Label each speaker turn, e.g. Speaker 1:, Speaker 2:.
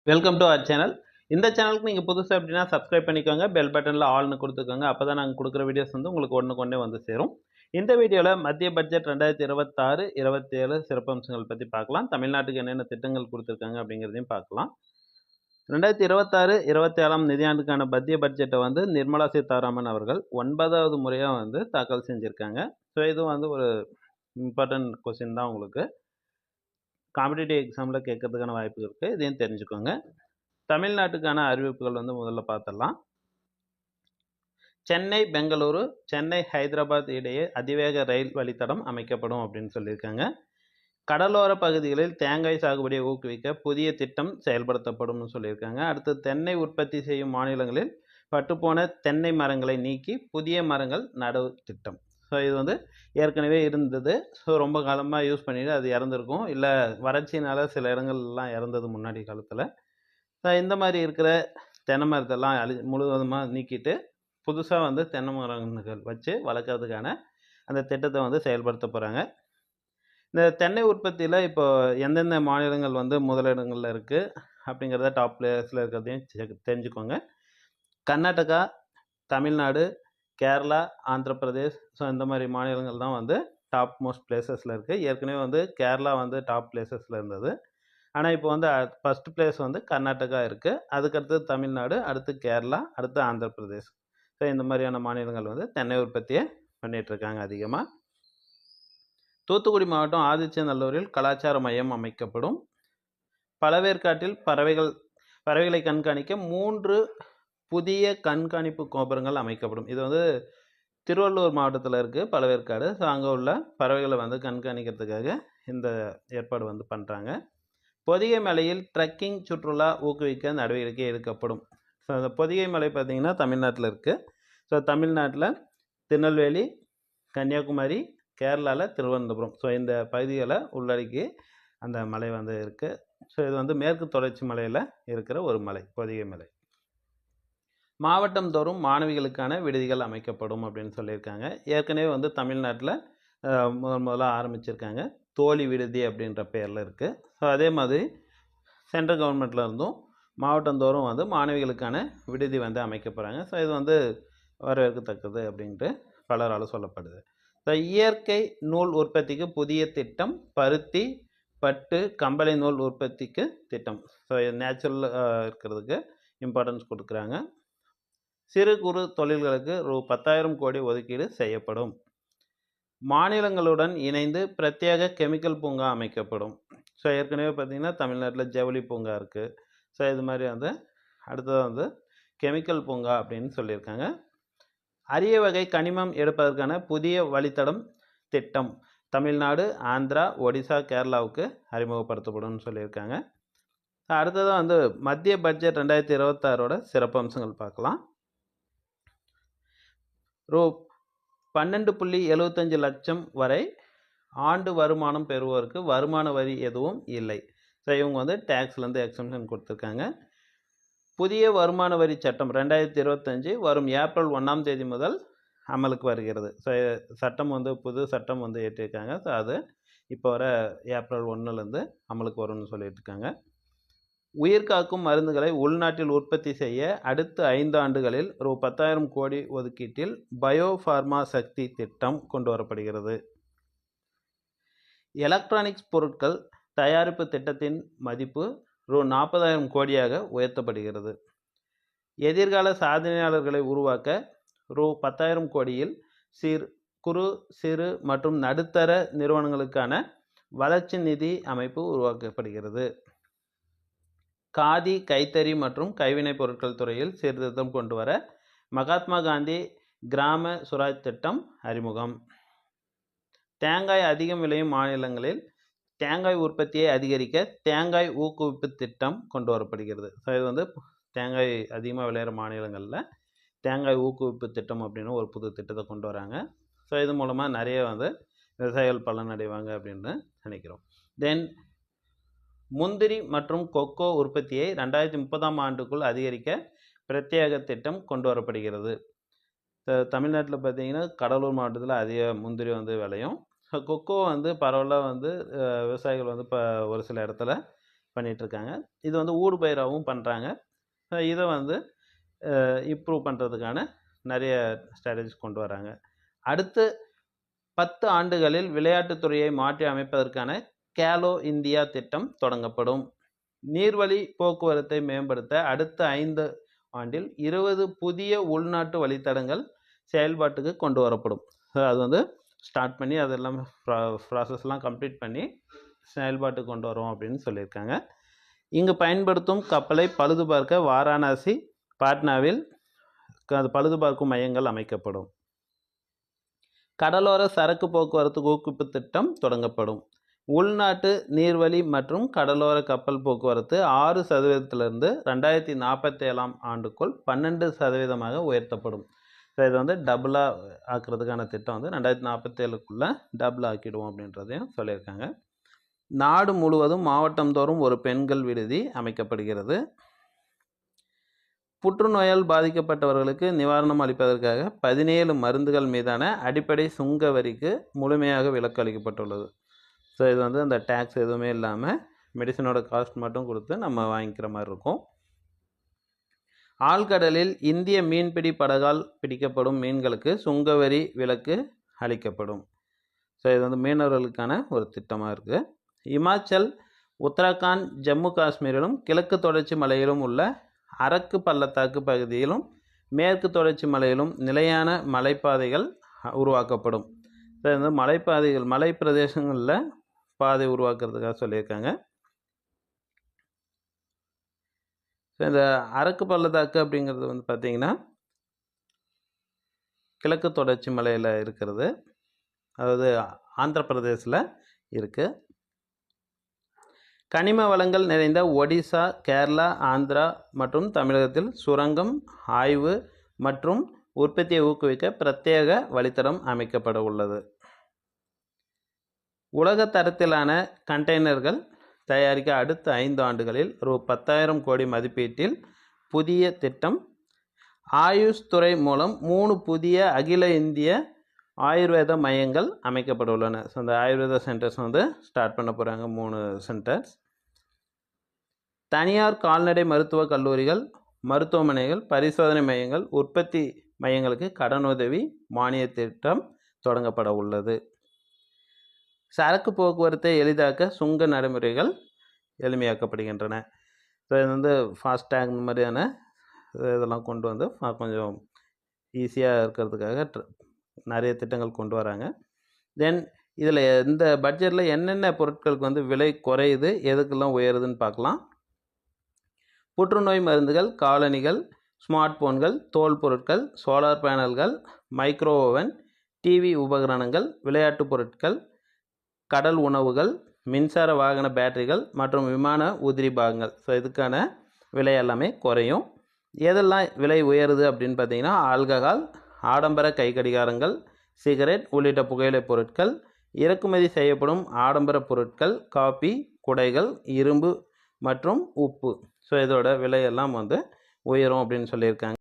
Speaker 1: Welcome to our channel. இந்த சேனலுக்கு நீங்கள் புதுசு அப்படின்னா சப்ஸ்கிரைப் பண்ணிக்கோங்க. பெல் பட்டனில் ஆல்னு கொடுத்துக்கோங்க. அப்போ தான் நாங்கள் கொடுக்குற வீடியோஸ் வந்து உங்களுக்கு ஒன்றுக்கு வந்து சேரும். இந்த வீடியோவில் மத்திய பட்ஜெட் 2026-27 சிறப்பம்சங்கள் பற்றி பார்க்கலாம். தமிழ்நாட்டுக்கு என்னென்ன திட்டங்கள் கொடுத்துருக்காங்க அப்படிங்கிறதையும் பார்க்கலாம். 2026-27 நிதியாண்டுக்கான மத்திய பட்ஜெட்டை வந்து நிர்மலா சீதாராமன் அவர்கள் 9வது முறையாக வந்து தாக்கல் செஞ்சுருக்காங்க. ஸோ இது வந்து ஒரு இம்பார்ட்டன்ட் கொஸ்டின் தான். உங்களுக்கு காம்படிட்டிவ் எக்ஸாமில் கேட்கறதுக்கான வாய்ப்பு இருக்குது. இதையும் தெரிஞ்சுக்கோங்க. தமிழ்நாட்டுக்கான அறிவிப்புகள் வந்து முதல்ல பார்த்துடலாம். சென்னை பெங்களூரு, சென்னை ஹைதராபாத் இடையே அதிவேக ரயில் வழித்தடம் அமைக்கப்படும் அப்படின்னு சொல்லியிருக்காங்க. கடலோர பகுதிகளில் தேங்காய் சாகுபடியை ஊக்குவிக்க புதிய திட்டம் செயல்படுத்தப்படும் சொல்லியிருக்காங்க. அடுத்து தென்னை உற்பத்தி செய்யும் மாநிலங்களில் பட்டுப்போன தென்னை மரங்களை நீக்கி புதிய மரங்கள் நடவு திட்டம். ஸோ இது வந்து ஏற்கனவே இருந்தது. ஸோ ரொம்ப காலமாக யூஸ் பண்ணிட்டு அது இறந்துருக்கும், இல்லை வறட்சினால் சில இடங்கள்லாம் இறந்தது முன்னாடி காலத்தில். இந்த மாதிரி இருக்கிற தென்னை மரத்தெல்லாம் முழுவதுமாக நீக்கிட்டு புதுசாக வந்து தென்னை மரங்கள் வச்சு வளர்க்குறதுக்கான அந்த திட்டத்தை வந்து செயல்படுத்த போகிறாங்க. இந்த தென்னை உற்பத்தியில் இப்போ எந்தெந்த மாநிலங்கள் வந்து முதலிடங்களில் இருக்குது அப்படிங்கிறத டாப் பிளேயர்ஸில் இருக்கிறதையும் தெரிஞ்சுக்கோங்க. கர்நாடகா, தமிழ்நாடு, கேரளா, ஆந்திர பிரதேஷ், ஸோ இந்த மாதிரி மாநிலங்கள் தான் வந்து டாப் மோஸ்ட் பிளேசஸில் இருக்குது. ஏற்கனவே வந்து கேரளா வந்து டாப் பிளேசஸில் இருந்தது. ஆனால் இப்போ வந்து ஃபஸ்ட் பிளேஸ் வந்து கர்நாடகா இருக்குது, அதுக்கடுத்து தமிழ்நாடு, அடுத்து கேரளா, அடுத்து ஆந்திர பிரதேஷ். ஸோ இந்த மாதிரியான மாநிலங்கள் வந்து தென்னை உற்பத்தியை பண்ணிகிட்ருக்காங்க அதிகமாக. தூத்துக்குடி மாவட்டம் ஆதிச்சநல்லூரில் கலாச்சார மையம் அமைக்கப்படும். பழவேற்காட்டில் பறவைகளை கண்காணிக்க 3 புதிய கண்காணிப்பு கோபுரங்கள் அமைக்கப்படும். இது வந்து திருவள்ளூர் மாவட்டத்தில் இருக்குது பழவேற்காடு. ஸோ அங்கே உள்ள பறவைகளை வந்து கண்காணிக்கிறதுக்காக இந்த ஏற்பாடு வந்து பண்ணுறாங்க. பொதிகை மலையில் ட்ரெக்கிங் சுற்றுலா ஊக்குவிக்க நடவடிக்கை எடுக்கப்படும். ஸோ அந்த பொதிகை மலை பார்த்திங்கன்னா தமிழ்நாட்டில் இருக்குது. ஸோ தமிழ்நாட்டில் திருநெல்வேலி, கன்னியாகுமரி, கேரளாவில் திருவனந்தபுரம், ஸோ இந்த பகுதிகளை உள்ளடக்கி அந்த மலை வந்து இருக்குது. ஸோ இது வந்து மேற்கு தொடர்ச்சி மலையில் இருக்கிற ஒரு மலை, பொதிகை மலை. மாவட்டம் தோறும் மாணவிகளுக்கான விடுதிகள் அமைக்கப்படும் அப்படின்னு சொல்லியிருக்காங்க. ஏற்கனவே வந்து தமிழ்நாட்டில் முதல்ல ஆரம்பிச்சிருக்காங்க, தோழி விடுதி அப்படின்ற பேரில் இருக்குது. ஸோ அதே மாதிரி சென்ட்ரல் கவர்மெண்ட்டில் இருந்தும் மாவட்டந்தோறும் வந்து மாணவிகளுக்கான விடுதி வந்து அமைக்க போகிறாங்க. ஸோ இது வந்து வரவேற்கத்தக்கது அப்படின்ட்டு பலரால் சொல்லப்படுது. ஸோ இயற்கை நூல் உற்பத்திக்கு புதிய திட்டம், பருத்தி, பட்டு, கம்பளி நூல் உற்பத்திக்கு திட்டம். ஸோ நேச்சுரல் இருக்கிறதுக்கு இம்பார்ட்டன்ஸ் கொடுக்குறாங்க. சிறு குறு தொழில்களுக்கு ரூ. 10,000 கோடி ஒதுக்கீடு செய்யப்படும். மாநிலங்களுடன் இணைந்து பிரத்யேக கெமிக்கல் பூங்கா அமைக்கப்படும். ஸோ ஏற்கனவே பார்த்திங்கன்னா தமிழ்நாட்டில் ஜவுளி பூங்கா இருக்குது. ஸோ இது மாதிரி வந்து அடுத்தது வந்து கெமிக்கல் பூங்கா அப்படின்னு சொல்லியிருக்காங்க. அரிய வகை கனிமம் எடுப்பதற்கான புதிய வழித்தடம் திட்டம் தமிழ்நாடு, ஆந்திரா, ஒடிசா, கேரளாவுக்கு அறிமுகப்படுத்தப்படும் சொல்லியிருக்காங்க. அடுத்தது வந்து மத்திய பட்ஜெட் 2026ஓட சிறப்பம்சங்கள் பார்க்கலாம். ரூ. 12.75 லட்சம் வரை ஆண்டு வருமானம் பெறுவோருக்கு வருமான வரி எதுவும் இல்லை. ஸோ இவங்க வந்து டேக்ஸ்லேருந்து எக்ஸம்ஷன் கொடுத்துருக்காங்க. புதிய வருமான வரி சட்டம் 2025 வரும் ஏப்ரல் 1ஆம் தேதி முதல் அமலுக்கு வருகிறது. ஸோ சட்டம் வந்து புது சட்டம் வந்து ஏற்றிருக்காங்க. ஸோ அது இப்போ வர ஏப்ரல் 1லேருந்து அமலுக்கு வரும்னு சொல்லிட்டு இருக்காங்க. உயிர்காக்கும் மருந்துகளை உள்நாட்டில் உற்பத்தி செய்ய அடுத்த 5 ஆண்டுகளில் ரூ. 10,000 கோடி ஒதுக்கீட்டில் பயோஃபார்மா சக்தி திட்டம் கொண்டு வரப்படுகிறது. எலக்ட்ரானிக்ஸ் பொருட்கள் தயாரிப்பு திட்டத்தின் மதிப்பு ரூ. 40,000 கோடியாக உயர்த்தப்படுகிறது. எதிர்கால சாதனையாளர்களை உருவாக்க ரூ. 10,000 கோடியில் குறு, சிறு மற்றும் நடுத்தர நிறுவனங்களுக்கான வளர்ச்சி நிதி அமைப்பு உருவாக்கப்படுகிறது. காதி, கைத்தறி மற்றும் கைவினைப் பொருட்கள் துறையில் சீர்திருத்தம் கொண்டு வர மகாத்மா காந்தி கிராம சுராஜ் திட்டம் அறிமுகம். தேங்காய் அதிகம் விளையும் மாநிலங்களில் தேங்காய் உற்பத்தியை அதிகரிக்க தேங்காய் ஊக்குவிப்பு திட்டம் கொண்டு வரப்படுகிறது. ஸோ இது வந்து தேங்காய் அதிகமாக விளையிற மாநிலங்களில் தேங்காய் ஊக்குவிப்பு திட்டம் அப்படின்னு ஒரு புது திட்டத்தை கொண்டு வராங்க. ஸோ இது மூலமாக நிறைய வந்து விவசாயிகள் பலனடைவாங்க அப்படின்னு நினைக்கிறோம். தென் முந்திரி மற்றும் கொக்கோ உற்பத்தியை 2030ஆம் ஆண்டுக்குள் அதிகரிக்க பிரத்யேக திட்டம் கொண்டு வரப்படுகிறது. தமிழ்நாட்டில் பார்த்திங்கன்னா கடலூர் மாவட்டத்தில் அதிக முந்திரி வந்து விளையும். கொக்கோ வந்து பரவலாக வந்து விவசாயிகள் வந்து இப்போ ஒரு சில இடத்துல பண்ணிகிட்ருக்காங்க. இது வந்து ஊடுபயிராகவும் பண்ணுறாங்க. இதை வந்து இம்ப்ரூவ் பண்ணுறதுக்கான நிறைய ஸ்ட்ராட்டஜிஸ் கொண்டு வராங்க. அடுத்து 10 ஆண்டுகளில் விளையாட்டுத்துறையை மாற்றி அமைப்பதற்கான கேலோ இந்தியா திட்டம் தொடங்கப்படும். நீர்வழி போக்குவரத்தை மேம்படுத்த அடுத்த 5 ஆண்டில் 20 புதிய உள்நாட்டு வழித்தடங்கள் செயல்பாட்டுக்கு கொண்டு வரப்படும். அது வந்து ஸ்டார்ட் பண்ணி அதெல்லாம் ப்ராசஸ்லாம் கம்ப்ளீட் பண்ணி செயல்பாட்டுக்கு கொண்டு வரோம் அப்படின்னு சொல்லியிருக்காங்க. இங்கு பயன்படுத்தும் கப்பலை பழுதுபார்க்க வாரணாசி, பாட்னாவில் பழுதுபார்க்கும் மையங்கள் அமைக்கப்படும். கடலோர சரக்கு போக்குவரத்து ஊக்குவிப்பு திட்டம் தொடங்கப்படும். உள்நாட்டு நீர்வழி மற்றும் கடலோர கப்பல் போக்குவரத்து 6% 2047 ஆண்டுக்குள் 12% உயர்த்தப்படும். ஸோ இது வந்து டபுளாக ஆக்கிறதுக்கான திட்டம் வந்து 2047க்குள்ளே டபுள் ஆக்கிடுவோம் அப்படின்றதையும் சொல்லியிருக்காங்க. நாடு முழுவதும் மாவட்டந்தோறும் ஒரு பெண்கள் விடுதி அமைக்கப்படுகிறது. புற்றுநோயால் பாதிக்கப்பட்டவர்களுக்கு நிவாரணம் அளிப்பதற்காக 17 மருந்துகள் மீதான அடிப்படை சுங்க வரிக்கு முழுமையாக விலக்கு அளிக்கப்பட்டுள்ளது. ஸோ இது வந்து அந்த டேக்ஸ் எதுவுமே இல்லாமல் மெடிசனோட காஸ்ட் மட்டும் கொடுத்து நம்ம வாங்கிக்கிற மாதிரி இருக்கும். ஆழ்கடலில் இந்திய மீன்பிடி படகால் பிடிக்கப்படும் மீன்களுக்கு சுங்கவரி விலக்கு அளிக்கப்படும். ஸோ இது வந்து மீனவர்களுக்கான ஒரு திட்டமாக இருக்குது. இமாச்சல், உத்தரகாண்ட், ஜம்மு காஷ்மீரிலும் கிழக்கு தொடர்ச்சி மலையிலும் உள்ள அரக்கு பள்ளத்தாக்கு பகுதியிலும் மேற்கு தொடர்ச்சி மலையிலும் நிலையான மலைப்பாதைகள் உருவாக்கப்படும். ஸோ இந்த மலைப்பாதைகள் மலை பிரதேசங்களில் பாதை உருவாக்குறதுக்காக சொல்லியிருக்காங்க. ஸோ இந்த அரக்கு பள்ளத்தாக்கு அப்படிங்கிறது வந்து பார்த்திங்கன்னா கிழக்கு தொடர்ச்சி மலையில் இருக்கிறது, அதாவது ஆந்திர பிரதேசில் இருக்குது. கனிம வளங்கள் நிறைந்த ஒடிசா, கேரளா, ஆந்திரா மற்றும் தமிழகத்தில் சுரங்கம், ஆய்வு மற்றும் உற்பத்தியை ஊக்குவிக்க பிரத்யேக வழித்தடம் அமைக்கப்பட உள்ளது. உலக தரத்திலான கண்டெய்னர்கள் தயாரிக்க அடுத்த 5 ஆண்டுகளில் ரூ.10,000 கோடி மதிப்பீட்டில் புதிய திட்டம். ஆயுஷ் துறை மூலம் 3 புதிய அகில இந்திய ஆயுர்வேத மையங்கள் அமைக்கப்பட உள்ளன. ஸோ அந்த ஆயுர்வேத சென்டர்ஸ் வந்து ஸ்டார்ட் பண்ண போகிறாங்க, 3 சென்டர்ஸ். தனியார் கால்நடை மருத்துவக் கல்லூரிகள், மருத்துவமனைகள், பரிசோதனை மையங்கள், உற்பத்தி மையங்களுக்கு கடனுதவி மானிய திட்டம் தொடங்கப்பட உள்ளது. சரக்கு போக்குவரத்தை எளிதாக்க சுங்க நடைமுறைகள் எளிமையாக்கப்படுகின்றன. ஸோ இது வந்து ஃபாஸ்டேக் இந்த மாதிரியான இதெல்லாம் கொண்டு வந்து கொஞ்சம் ஈஸியாக இருக்கிறதுக்காக நிறைய திட்டங்கள் கொண்டு வராங்க. தென் இதில் இந்த பட்ஜெட்டில் என்னென்ன பொருட்களுக்கு வந்து விலை குறையுது, எதுக்கெல்லாம் உயருதுன்னு பார்க்கலாம். புற்றுநோய் மருந்துகள், காலணிகள், ஸ்மார்ட் போன்கள், தோல் பொருட்கள், சோலார் பேனல்கள், மைக்ரோ ஓவன், டிவி உபகரணங்கள், விளையாட்டு பொருட்கள், கடல் உணவுகள், மின்சார வாகன பேட்டரிகள் மற்றும் விமான உதிரி பாகங்கள். ஸோ இதுக்கான விலை எல்லாமே குறையும். எதெல்லாம் விலை உயருது அப்படின்னு பார்த்தீங்கன்னா ஆல்கஹால், ஆடம்பர கை கடிகாரங்கள், சிகரெட் உள்ளிட்ட புகையிலை பொருட்கள், இறக்குமதி செய்யப்படும் ஆடம்பர பொருட்கள், காபி, குடைகள், இரும்பு மற்றும் உப்பு. ஸோ இதோட விலையெல்லாம் வந்து உயரும் அப்படின்னு சொல்லியிருக்காங்க.